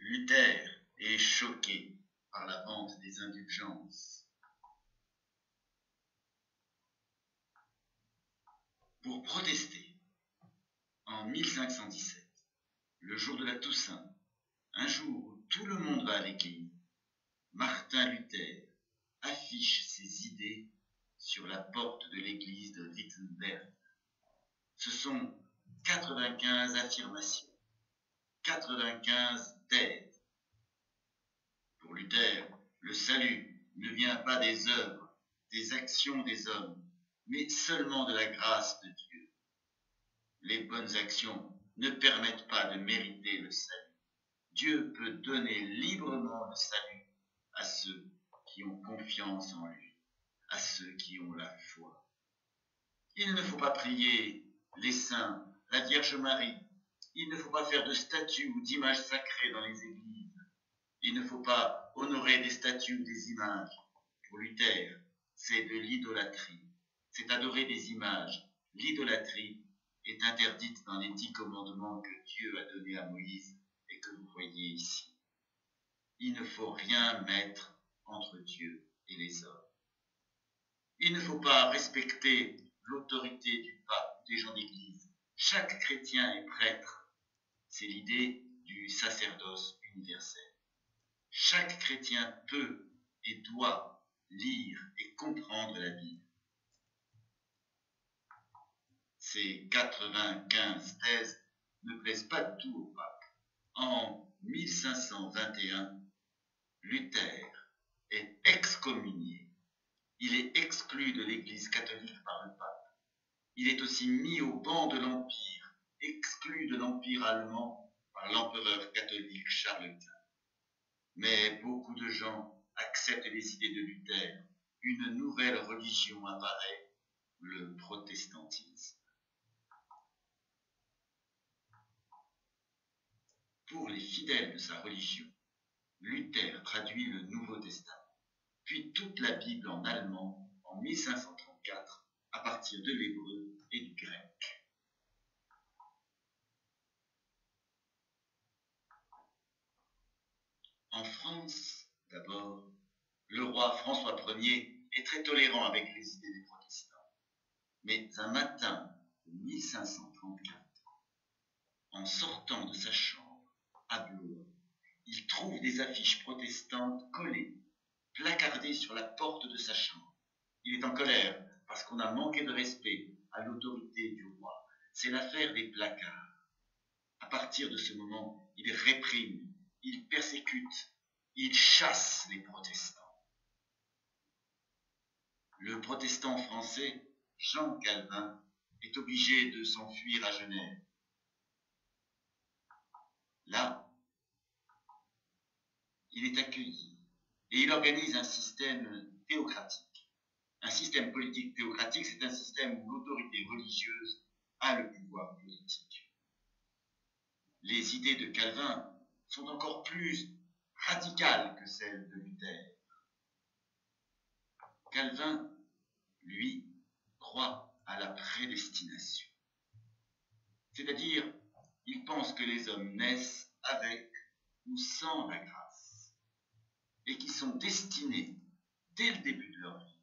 Luther est choqué par la vente des indulgences. Pour protester, en 1517, le jour de la Toussaint, un jour où tout le monde va à l'église, Martin Luther affiche ses idées sur la porte de l'église de Wittenberg. Ce sont 95 affirmations, 95 thèses. Pour Luther, le salut ne vient pas des œuvres, des actions des hommes, mais seulement de la grâce de Dieu. Les bonnes actions ne permettent pas de mériter le salut. Dieu peut donner librement le salut à ceux qui ont confiance en lui, à ceux qui ont la foi. Il ne faut pas prier les saints, la Vierge Marie. Il ne faut pas faire de statues ou d'images sacrées dans les églises. Il ne faut pas honorer des statues ou des images. Pour Luther, c'est de l'idolâtrie. C'est adorer des images. L'idolâtrie est interdite dans les 10 commandements que Dieu a donnés à Moïse et que vous voyez ici. Il ne faut rien mettre entre Dieu et les hommes. Il ne faut pas respecter l'autorité du pape ou des gens d'église. Chaque chrétien est prêtre. C'est l'idée du sacerdoce universel. Chaque chrétien peut et doit lire et comprendre la Bible. Ces 95 thèses ne plaisent pas du tout au pape. En 1521, Luther est excommunié. Il est exclu de l'Église catholique par le pape. Il est aussi mis au ban de l'Empire, exclu de l'Empire allemand par l'empereur catholique Charles Quint. Mais beaucoup de gens acceptent les idées de Luther. Une nouvelle religion apparaît, le protestantisme. Pour les fidèles de sa religion, Luther traduit le Nouveau Testament, puis toute la Bible en allemand en 1534 à partir de l'hébreu et du grec. En France, d'abord, le roi François Ier est très tolérant avec les idées des protestants. Mais un matin de 1534, en sortant de sa chambre à Blois, il trouve des affiches protestantes collées, placardées sur la porte de sa chambre. Il est en colère parce qu'on a manqué de respect à l'autorité du roi. C'est l'affaire des placards. À partir de ce moment, il réprime, il persécute, il chasse les protestants. Le protestant français, Jean Calvin, est obligé de s'enfuir à Genève. Là, il est accueilli et il organise un système théocratique. Un système politique théocratique, c'est un système où l'autorité religieuse a le pouvoir politique. Les idées de Calvin sont encore plus radicales que celles de Luther. Calvin, lui, croit à la prédestination. C'est-à-dire, il pense que les hommes naissent avec ou sans la grâce et qui sont destinés, dès le début de leur vie,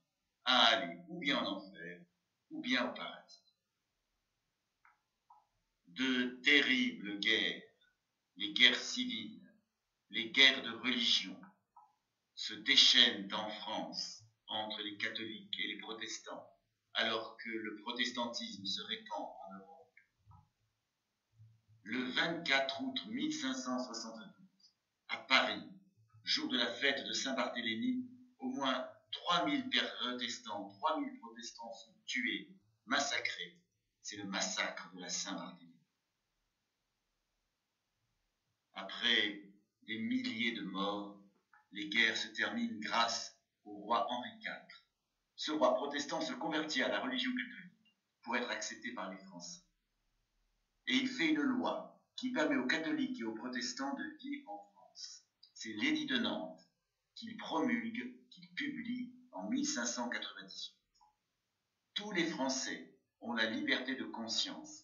à aller ou bien en enfer ou bien au paradis. De terribles guerres, les guerres civiles, les guerres de religion, se déchaînent en France entre les catholiques et les protestants, alors que le protestantisme se répand en Europe. Le 24 août 1572, à Paris, jour de la fête de Saint-Barthélemy, au moins 3000 protestants sont tués, massacrés. C'est le massacre de la Saint-Barthélemy. Après des milliers de morts, les guerres se terminent grâce au roi Henri IV. Ce roi protestant se convertit à la religion catholique pour être accepté par les Français. Et il fait une loi qui permet aux catholiques et aux protestants de vivre en France. C'est l'édit de Nantes qu'il promulgue, qu'il publie en 1598. Tous les Français ont la liberté de conscience